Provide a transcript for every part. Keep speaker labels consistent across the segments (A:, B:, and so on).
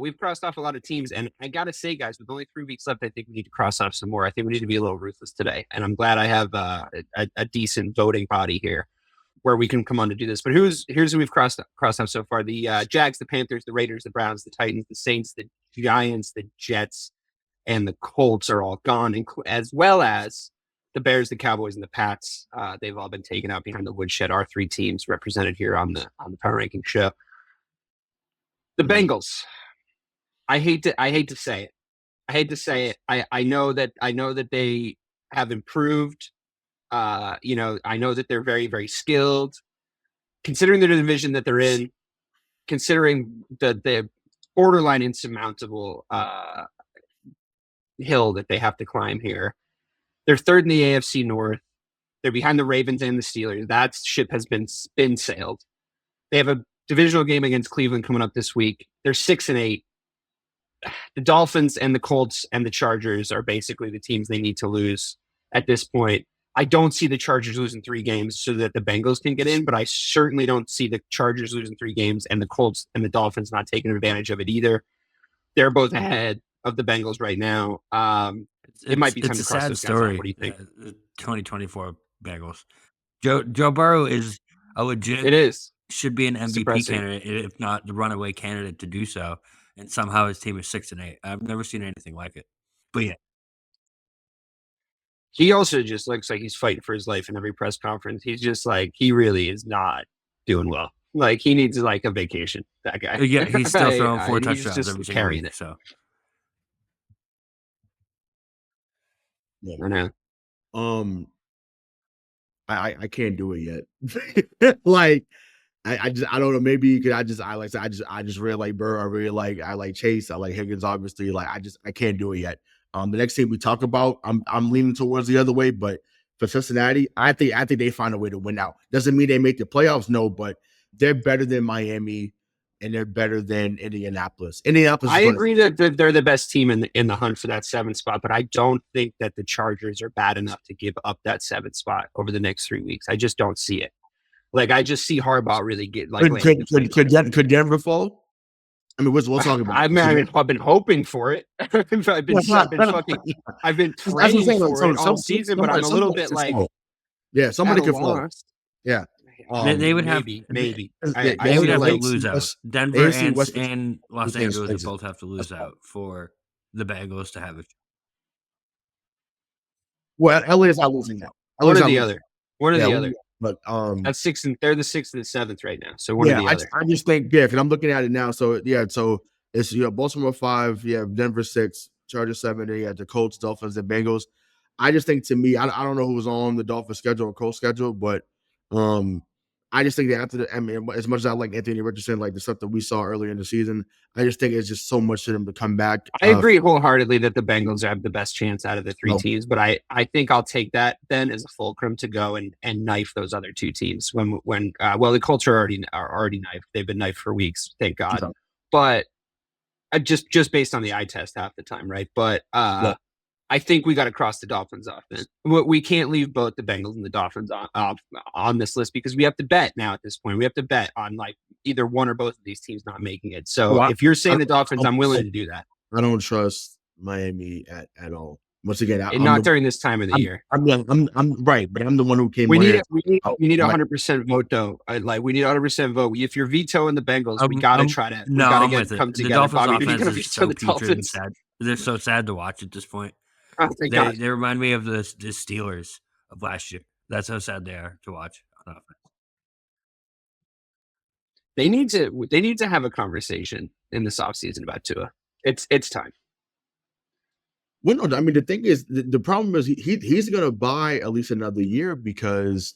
A: we've crossed off a lot of teams, and I gotta say, guys, with only 3 weeks left, I think we need to cross off some more. I think we need to be a little ruthless today, and I'm glad I have a decent voting body here where we can come on to do this. But here's who we've crossed off so far: the Jags, the Panthers, the Raiders, the Browns, the Titans, the Saints, the Giants, the Jets, and the Colts are all gone, as well as the Bears, the Cowboys, and the Pats. They've all been taken out behind the woodshed. Our 3 teams represented here on the Power Ranking show. The Bengals. I hate to say it. I know that they have improved. I know that they're very, very skilled. Considering the division that they're in, considering the borderline insurmountable hill that they have to climb here, they're third in the AFC North. They're behind the Ravens and the Steelers. That ship has been sailed. They have a divisional game against Cleveland coming up this week. They're 6-8. The Dolphins and the Colts and the Chargers are basically the teams they need to lose at this point. I don't see the Chargers losing 3 games so that the Bengals can get in, but I certainly don't see the Chargers losing 3 games and the Colts and the Dolphins not taking advantage of it either. They're both ahead of the Bengals right now. It might be time to cross those guys out. What do you think?
B: The 2024 Bengals. Joe Burrow is a legit.
A: It is.
B: Should be an MVP candidate, if not the runaway candidate to do so. And somehow his team is 6-8. I've never seen anything like it. But yeah.
A: He also just looks like he's fighting for his life in every press conference. He's just like, he really is not doing well. Like, he needs like a vacation, that guy.
B: Yeah, he's still throwing 4 touchdowns
A: just
B: every
A: carrying
B: week,
A: it.
B: So.
C: Yeah.
A: I know.
C: I can't do it yet. Like, I don't know. Maybe because I just really like Burrow. I like Chase. I like Higgins. Obviously, like I can't do it yet. The next team we talk about, I'm leaning towards the other way. But for Cincinnati, I think they find a way to win out. Doesn't mean they make the playoffs, no, but they're better than Miami and they're better than Indianapolis.
A: I agree that they're the best team in the hunt for that 7th spot, but I don't think that the Chargers are bad enough to give up that 7th spot over the next 3 weeks. I just don't see it. Like, I just see Harbaugh really get like.
C: Could Denver fall? I mean, we'll talk about.
A: I've been hoping for it. I've been praying for it all season, but I'm a little bit like.
C: Yeah, somebody could fall. Yeah.
B: They would have
A: maybe.
B: They would have to lose out. Denver and Los Angeles would both have to lose out for the Bengals to have it.
C: Well, LA is not losing out.
A: One or the other. One or the other.
C: But
A: that's 6 and they're the 6th and the 7th right now. So one or the other.
C: I just think because I'm looking at it now. So it's Baltimore 5, Denver 6, Chargers 7, then the Colts, Dolphins, and Bengals. I just think, to me, I don't know who was on the Dolphins schedule or Colts schedule, but I just think that as much as I like Anthony Richardson, like the stuff that we saw earlier in the season, I just think it's just so much for them to come back.
A: I agree wholeheartely that the Bengals have the best chance out of the 3 teams, but I think I'll take that then as a fulcrum to go and knife those other 2 teams when the Colts are already knifed. They've been knifed for weeks, thank God. Yeah. But just based on the eye test half the time, right? But I think we got to cross the Dolphins off then. We can't leave both the Bengals and the Dolphins on this list because we have to bet now at this point. We have to bet on like either one or both of these teams not making it. So if you're saying the Dolphins, I'm willing to do that.
C: I don't trust Miami at all. Once again,
A: not during this time of the year.
C: I'm right, but I'm the one who came.
A: We need 100% vote though. We need 100% vote. If you're vetoing the Bengals, we gotta try to.
B: No,
A: gotta
B: come
A: together.
B: The Dolphins'
A: Bobby,
B: offense is so putrid and sad. They're so sad to watch at this point.
A: Oh,
B: they remind me of the Steelers of last year. That's how sad they are to watch on offense.
A: They need to have a conversation in this offseason about Tua. It's time.
C: Well, no, I mean the thing is the problem is he's going to buy at least another year because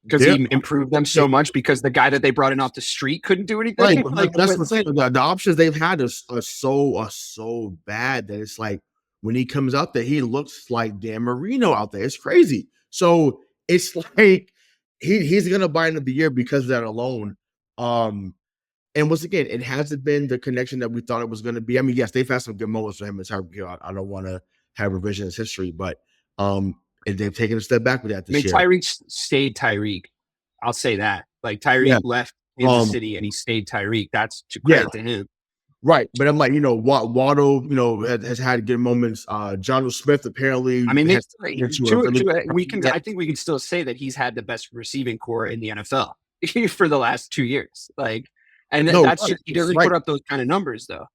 A: he improved them so much because the guy that they brought in off the street couldn't do anything.
C: Right, that's what I'm saying. The options they've had are so bad that it's like when he comes out there, he looks like Dan Marino out there. It's crazy. So it's like he's going to buy another year because of that alone. And once again, it hasn't been the connection that we thought it was going to be. I mean, yes, they've had some good moments for him. I don't want to have revisionist history, but they've taken a step back with that this year.
A: Tyreek stayed Tyreek. I'll say that. Like Tyreek left Kansas City and he stayed Tyreek. That's credit to him.
C: Right, but I'm like, Waddle, has had good moments. Jonnu Smith apparently
A: I mean,
C: has
A: we can. I think we can still say that he's had the best receiving core in the NFL for the last 2 years. And
C: no,
A: that's
C: right,
A: he doesn't
C: right.
A: put up those kind of numbers though,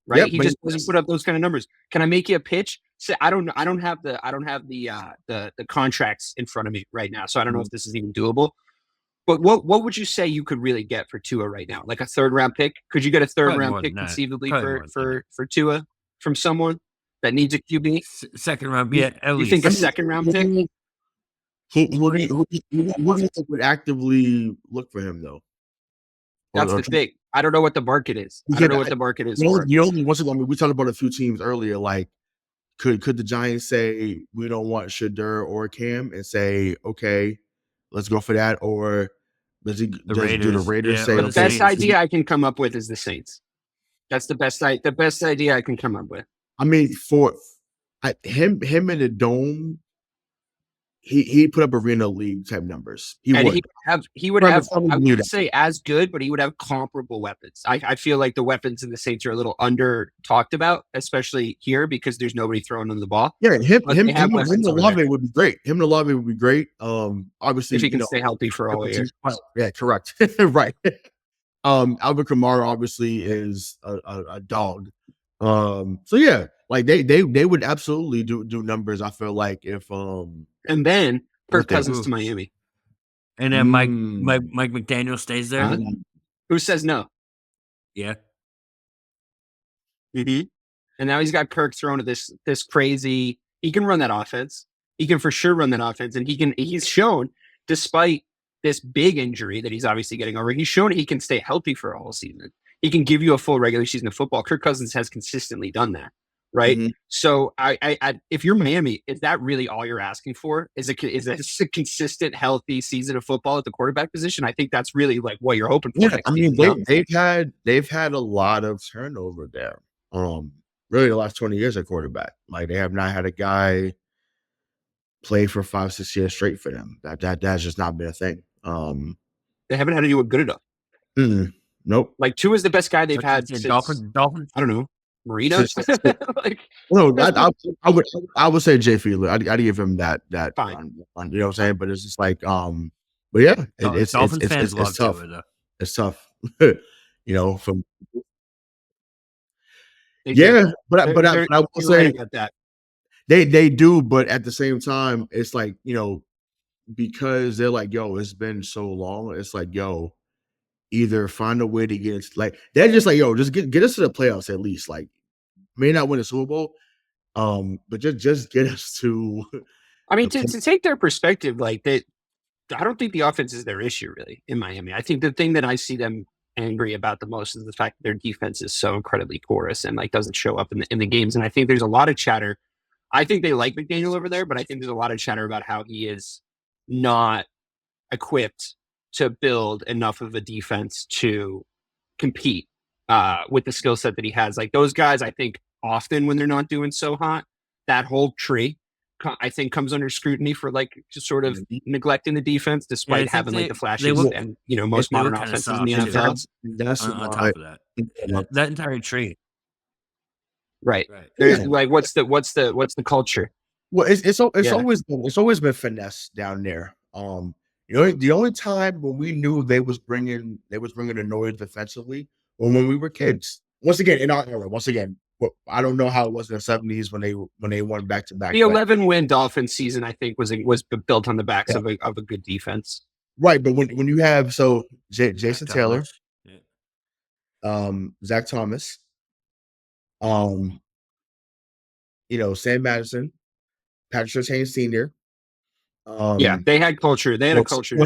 A: right?
C: Yep,
A: He
C: but
A: just doesn't put up those kind of numbers. Can I make you a pitch? So I don't have the contracts in front of me right now, so I don't know if this is even doable. But what would you say you could really get for Tua right now? Like a 3rd-round pick? Could you get a 3rd-round pick conceivably for Tua from someone that needs a QB?
B: 2nd round, yeah, at
A: You
B: least.
A: think a 2nd-round pick?
C: Who do you think would actively look for him though?
A: That's the thing. I don't know what the market is. I don't know what the market is for.
C: We talked about a few teams earlier. Like, could the Giants say we don't want Shadur or Cam and say, okay, let's go for that? Or do the Raiders say,
A: the best idea I can come up with is the Saints? That's the best idea I can come up with.
C: I mean, for him in the dome, he put up arena league type numbers. He would have
A: I wouldn't say as good, but he would have comparable weapons. I feel like the weapons in the Saints are a little under talked about, especially here because there's nobody throwing them the ball.
C: Yeah, him to Olave would be great. Him to Olave would be great. Obviously,
A: if he can stay healthy for all year.
C: Yeah, correct. Right. Alvin Kamara obviously is a dog. So yeah, like they would absolutely do numbers. I feel like if
A: and then Kirk Cousins to Miami,
B: and then Mike McDaniel stays there.
A: Who says no?
B: Yeah.
A: Mm-hmm. And now he's got Kirk thrown to this crazy. He can run that offense. He can for sure run that offense, and he's shown, despite this big injury that he's obviously getting over, he's shown he can stay healthy for a whole season. He can give you a full regular season of football. Kirk Cousins has consistently done that, right? Mm-hmm. So I if you're Miami, is that really all you're asking for? Is a consistent, healthy season of football at the quarterback position? I think that's really like what you're hoping for.
C: Yeah, I mean, they've had a lot of turnover there. Really the last 20 years at quarterback. Like, they have not had a guy play for 5-6 years straight for them. That's just not been a thing.
A: They haven't had anyone good enough.
C: Nope.
A: Like, Tua is the best guy they've had since
B: Dolphins.
A: I don't know. Marino.
C: I would say Jay Fiedler. I'd give him that
A: fine.
C: You know what I'm saying? But it's just like but yeah, it's tough. It's tough. From but I will say
A: that
C: they do, but at the same time, it's like, because they're like, yo, it's been so long. It's like, yo, either find a way to get it, like, they're just like, yo, just get us to the playoffs at least. Like, may not win a Super Bowl, but just get us to.
A: I mean, to take their perspective, like, that, I don't think the offense is their issue really in Miami. I think the thing that I see them angry about the most is the fact that their defense is so incredibly porous and like doesn't show up in the games. And I think there's a lot of chatter. I think they like McDaniel over there, but I think there's a lot of chatter about how he is not equipped to build enough of a defense to compete with the skill set that he has. Like, those guys, I think often when they're not doing so hot, that whole tree, I think, comes under scrutiny for like just sort of neglecting the defense, despite having like the flashes and most modern offenses in the NFL.
B: That's on top of that entire tree.
A: Right. Like, what's the culture?
C: Well, it's always been finesse down there. The only time when we knew they was bringing the noise defensively when we were kids. Once again, in our era. I don't know how it was in the 70s when they won back-to-back.
A: The 11-win Dolphins season, I think, was built on the backs of a good defense.
C: Right, but when you have Jason Taylor, Zach Thomas, Sam Madison, Patrick Surtain Sr.
A: They had culture. They had a culture.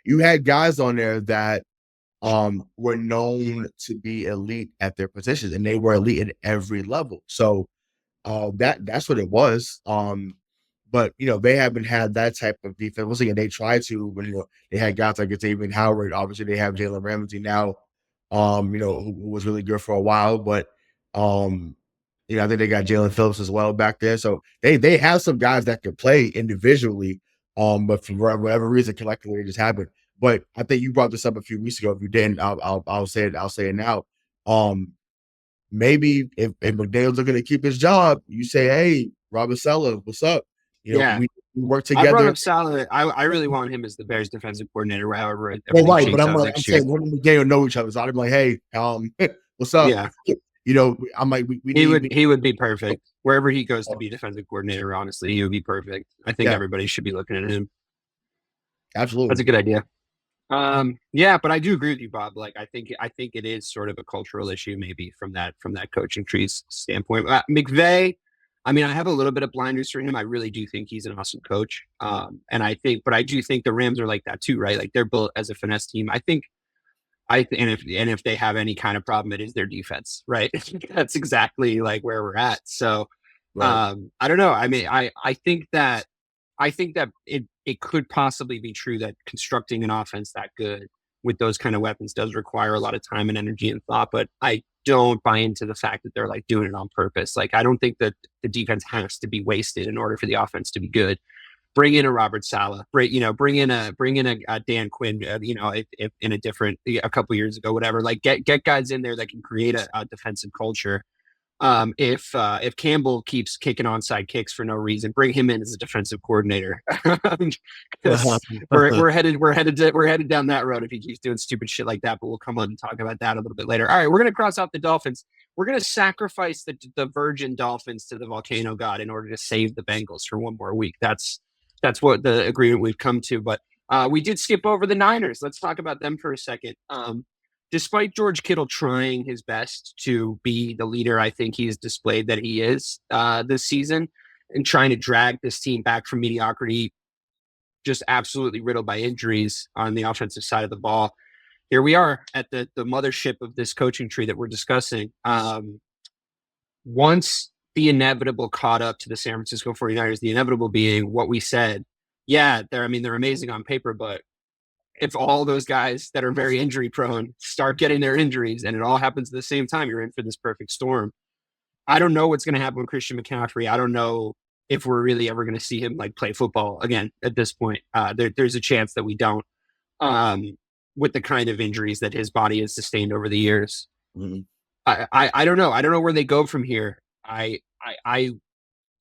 C: You had guys on there that were known to be elite at their positions, and they were elite at every level. So that's what it was. But they haven't had that type of defense. Once again, they tried to when they had guys like Xavier Howard. Obviously, they have Jalen Ramsey now, who was really good for a while. But I think they got Jalen Phillips as well back there. So they have some guys that could play individually. But for whatever reason, collectively, it just happened. But I think you brought this up a few weeks ago. If you didn't, I'll say it. I'll say it now. Maybe if McDaniel's looking to keep his job, you say, "Hey, Robert Saleh, what's up?
A: Yeah.
C: We work
A: I brought
C: together."
A: up Saleh. I really want him as the Bears defensive coordinator, however
C: Well,
A: everything
C: right, but
A: shakes
C: I'm
A: out
C: like, I'm
A: next year.
C: saying, when McDaniel know each other, so I'm like, "Hey, what's up?"
A: Yeah.
C: I'm like, we
A: He
C: need.
A: would be perfect. Wherever he goes to be defensive coordinator, honestly, he would be perfect. I think
C: Yeah,
A: everybody should be looking at him. That's a
C: absolutely.
A: good idea. Yeah, but I do agree with you, Bob. Like, I think it is sort of a cultural issue, maybe from that coaching tree's standpoint. McVay, I mean, I have a little bit of blinders for him. I really do think he's an awesome coach. And but I do think the Rams are like that too, right? Like they're built as a finesse team. And if they have any kind of problem, it is their defense, right? That's exactly like where we're at. So,
C: Right.
A: I don't know. I mean, I think that it could possibly be true that constructing an offense that good with those kind of weapons does require a lot of time and energy and thought, but I don't buy into the fact that they're like doing it on purpose. Like, I don't think that the defense has to be wasted in order for the offense to be good. Bring in a Robert Saleh, bring in a Dan Quinn, if in a couple years ago, whatever, like get guys in there that can create a defensive culture. If Campbell keeps kicking onside kicks for no reason, bring him in as a defensive coordinator. Because we're headed down that road if he keeps doing stupid shit like that. But we'll come on and talk about that a little bit later. All right, we're gonna cross out the Dolphins. We're gonna sacrifice the virgin Dolphins to the volcano god in order to save the Bengals for one more week. That's what the agreement we've come to. But we did skip over the Niners. Let's talk about them for a second. Despite George Kittle trying his best to be the leader I think he's displayed that he is this season, and trying to drag this team back from mediocrity, just absolutely riddled by injuries on the offensive side of the ball. Here we are at the mothership of this coaching tree that we're discussing. Once the inevitable caught up to the San Francisco 49ers, the inevitable being what we said. Yeah, they're amazing on paper, but if all those guys that are very injury prone start getting their injuries and it all happens at the same time, you're in for this perfect storm. I don't know what's going to happen with Christian McCaffrey. I don't know if we're really ever going to see him like play football again at this point. There's a chance that we don't, with the kind of injuries that his body has sustained over the years.
C: Mm-hmm.
A: I don't know. I don't know where they go from here.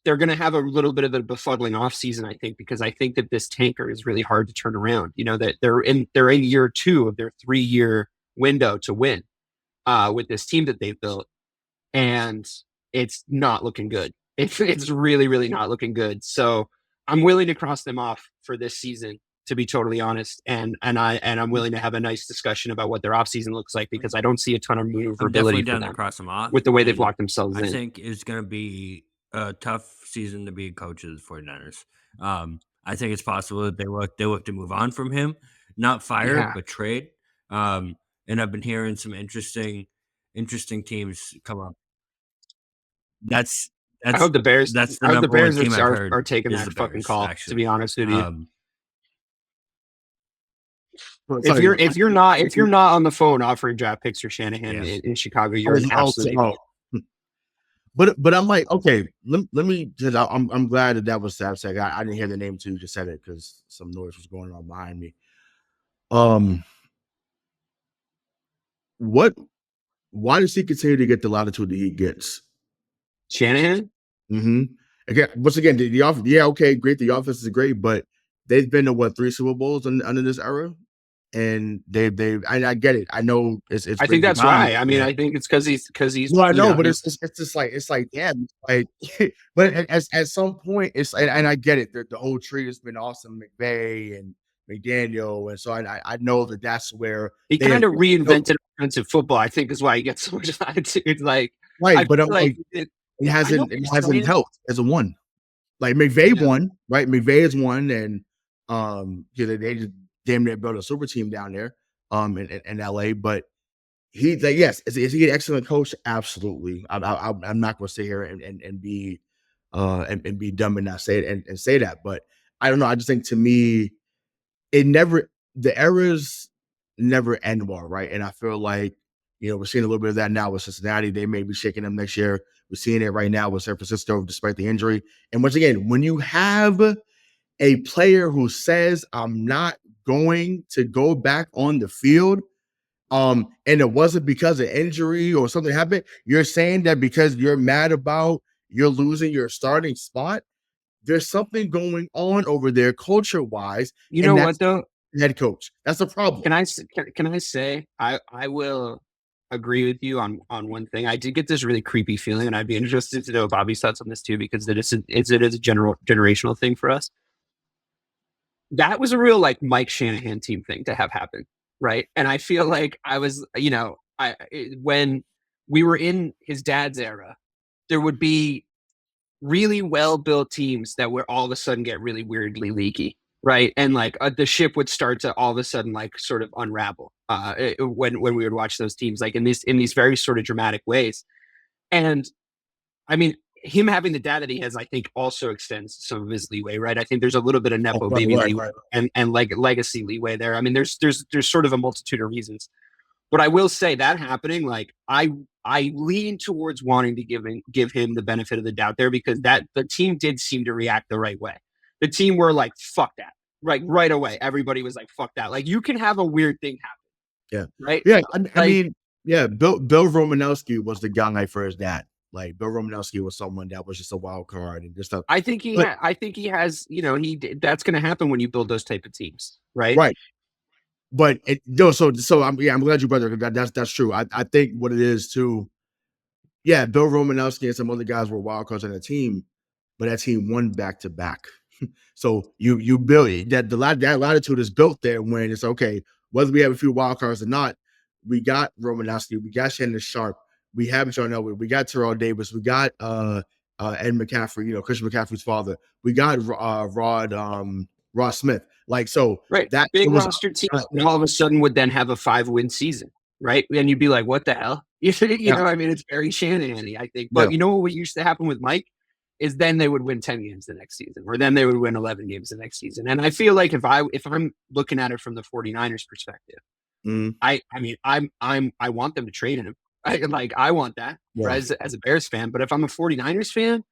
A: They're going to have a little bit of a befuddling offseason, I think, because I think that this tanker is really hard to turn around. You know, that they're in year 2 of their 3-year window to win with this team that they've built, and it's not looking good. It's really, really not looking good. So I'm willing to cross them off for this season, to be totally honest, and I'm willing to have a nice discussion about what their offseason looks like, because I don't see a ton of maneuverability for them
B: cross them off
A: with the way they've locked themselves in.
B: I think it's going to be a tough season to be a coach of the 49ers. I think it's possible that they look to move on from him, not fire, but trade. And I've been hearing some interesting teams come up.
A: I hope the Bears.
B: That's
A: I hope the Bears
B: team
A: are taking that fucking call. Actually, to be honest with you, if you're not on the phone offering draft picks for Shanahan in Chicago, you're an absolute idiot.
C: But I'm like, okay, let me. I'm glad that was Sapsec. I didn't hear the name too. Just said it because some noise was going on behind me. Why does he continue to get the latitude that he gets?
A: Shanahan?
C: Mm-hmm. Again, once again, the offense, yeah, okay, great. The offense is great, but they've been to 3 Super Bowls under this era, and I get it. I know it's.
A: I think that's why. I mean, I think it's because he's.
C: Well, I know, but it's just like damn, like. But at some point, it's and I get it. The whole tree has been awesome, McVay and McDaniel, and so I know that's where
A: he kind of reinvented offensive football. I think is why he gets so much latitude. It's like
C: right, but I'm like it hasn't helped as a one. Like McVay won, right? McVay has won, and they just damn near built a super team down there, in LA. But he's like, yes, is he an excellent coach? Absolutely. I'm not going to sit here and be dumb and not say it and say that. But I don't know. I just think to me, the eras never end well, right? And I feel like we're seeing a little bit of that now with Cincinnati. They may be shaking them next year. We're seeing it right now with San Francisco, despite the injury. And once again, when you have a player who says, I'm not going to go back on the field, and it wasn't because of injury or something happened. You're saying that because you're mad about you're losing your starting spot, there's something going on over there culture-wise,
A: You know
C: and
A: what
C: that's
A: though?
C: head coach. That's a problem.
A: Can I say I will agree with you on one thing. I did get this really creepy feeling, and I'd be interested to know Bobby's thoughts on this too, because it is a generational thing for us. That was a real like Mike Shanahan team thing to have happen, right? And I feel like I was, when we were in his dad's era, there would be really well built teams that would all of a sudden get really weirdly leaky, right? And like the ship would start to all of a sudden like sort of unravel when we would watch those teams like in these very sort of dramatic ways. And I mean, him having the dad that he has, I think, also extends some of his leeway, right? I think there's a little bit of nepo baby leeway and like legacy leeway there. I mean, there's sort of a multitude of reasons. But I will say that happening, like I lean towards wanting to give him the benefit of the doubt there, because that the team did seem to react the right way. The team were like, fuck that. Right away. Everybody was like, fuck that. Like you can have a weird thing happen.
C: Yeah.
A: Right.
C: Yeah. I mean, yeah, Bill Romanowski was the guy for his dad. Like Bill Romanowski was someone that was just a wild card and just stuff.
A: I think he has, that's going to happen when you build those type of teams. Right.
C: Right. But I'm glad you brought that. That's true. I think what it is too. Yeah, Bill Romanowski and some other guys were wild cards on the team, but that team won back to back. So you build that that latitude is built there when it's okay, whether we have a few wild cards or not. We got Romanowski, we got Shannon Sharp, we have John Elway, we got Terrell Davis, we got Ed McCaffrey, Christian McCaffrey's father, we got Rod Smith. Like so,
A: right, that big roster team, and all of a sudden would then have a 5-win season, right? And you'd be like, "What the hell?" know, I mean, it's very Shanahan-y, I think. But you know what used to happen with Mike is then they would win 10 games the next season, or then they would win 11 games the next season. And I feel like if I'm looking at it from the 49ers perspective, I want them to trade him. I want that as a Bears fan. But if I'm a 49ers fan,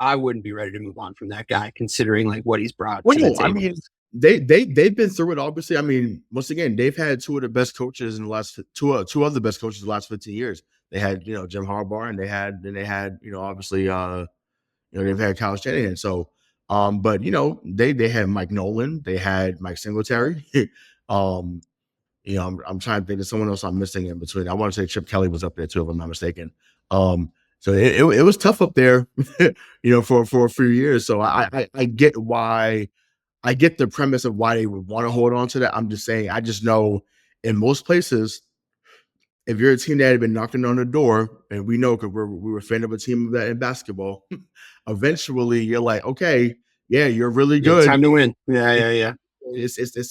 A: I wouldn't be ready to move on from that guy, considering like what he's brought to the table.
C: I mean, they've been through it, obviously. I mean, once again, they've had two of the best coaches in the last two of the best coaches in the last 15 years. They had, Jim Harbaugh, and they had, obviously, they've had Kyle Shanahan. So, but they had Mike Nolan, they had Mike Singletary. I'm trying to think of someone else I'm missing in between. I want to say Chip Kelly was up there too, if I'm not mistaken. So it was tough up there, for a few years. So I get why. I get the premise of why they would want to hold on to that. I'm just saying, I just know in most places, if you're a team that had been knocking on the door, and we know because we were fan of a team that in basketball, eventually you're like, okay, yeah, you're really good.
A: Time to win. Yeah.
C: It's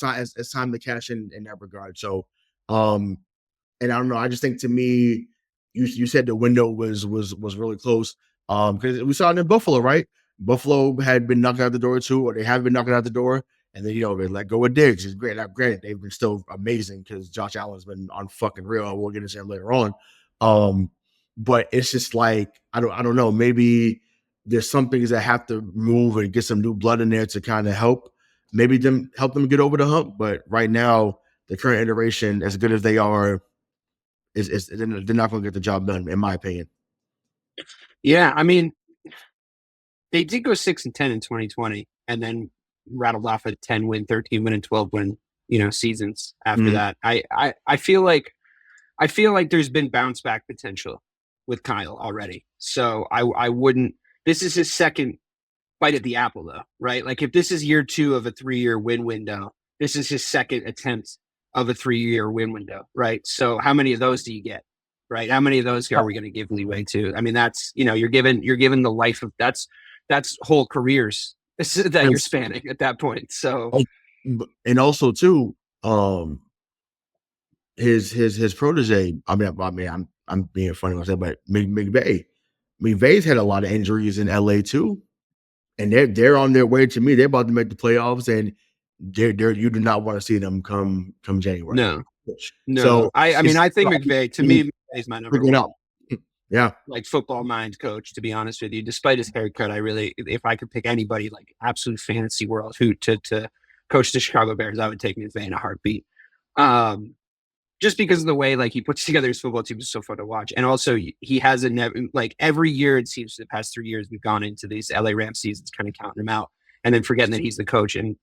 C: time to cash in that regard. So, and I don't know. I just think to me, you said the window was really close. Because we saw it in Buffalo, right? Buffalo had been knocking out the door too, or they have been knocking out the door, and then they let go of Diggs. It's great. Now, granted, they've been still amazing because Josh Allen's been on fucking real. We'll get into him later on. But it's just like I don't know. Maybe there's some things that have to move and get some new blood in there to kind of help them get over the hump. But right now, the current iteration, as good as they are, they're not going to get the job done, in my opinion.
A: Yeah, I mean, they did go 6-10 in 2020, and then rattled off a 10-win, 13-win, and 12-win, seasons after that. I feel like there's been bounce back potential with Kyle already. So I wouldn't. This is his second bite at the apple, though, right? Like if this is year 2 of a 3-year win window, this is his second attempt of a 3-year win window, right? So how many of those do you get? Right? How many of those are we going to give leeway to? I mean, that's you're given the life of that's whole careers that you're spanning at that point. So,
C: and also too, his protege. I mean, I'm being funny myself, but McVay's had a lot of injuries in LA too, and they're on their way. To me, they're about to make the playoffs, and you do not want to see them come January.
A: No. So I mean, I think McVay, to me, is my number one.
C: Yeah,
A: like football mind coach, to be honest with you. Despite his haircut, if I could pick anybody like absolute fantasy world who to coach the Chicago Bears, I would take McVay in a heartbeat. just because of the way like he puts together his football team is so fun to watch. And also he has like every year, it seems, for the past 3 years, we've gone into these LA Rams seasons kind of counting him out and then forgetting that he's the coach and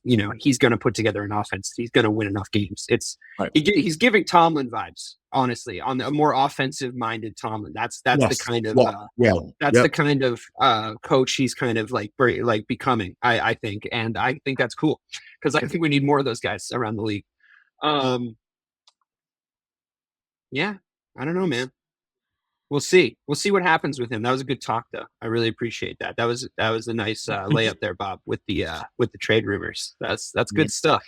A: you know, he's going to put together an offense. He's going to win enough games. It's
C: Right.
A: He's giving Tomlin vibes, honestly, on a more offensive minded Tomlin. That's the kind of the kind of coach he's kind of like becoming, I think. And I think that's cool because I think we need more of those guys around the league. Yeah, I don't know, man. We'll see. We'll see what happens with him. That was a good talk, though. I really appreciate that. That was a nice layup there, Bob, with the trade rumors. That's good stuff.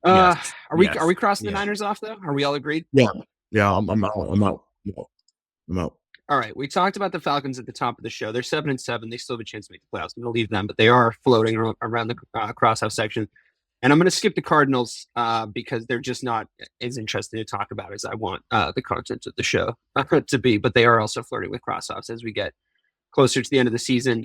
A: Are we crossing the Niners off though? Are we all agreed?
C: Yeah. I'm out.
A: All right. We talked about the Falcons at the top of the show. They're 7-7. They still have a chance to make the playoffs. I'm going to leave them, but they are floating around the crosshouse section. And I'm going to skip the Cardinals because they're just not as interesting to talk about as I want the content of the show to be. But they are also flirting with crosshouse as we get closer to the end of the season.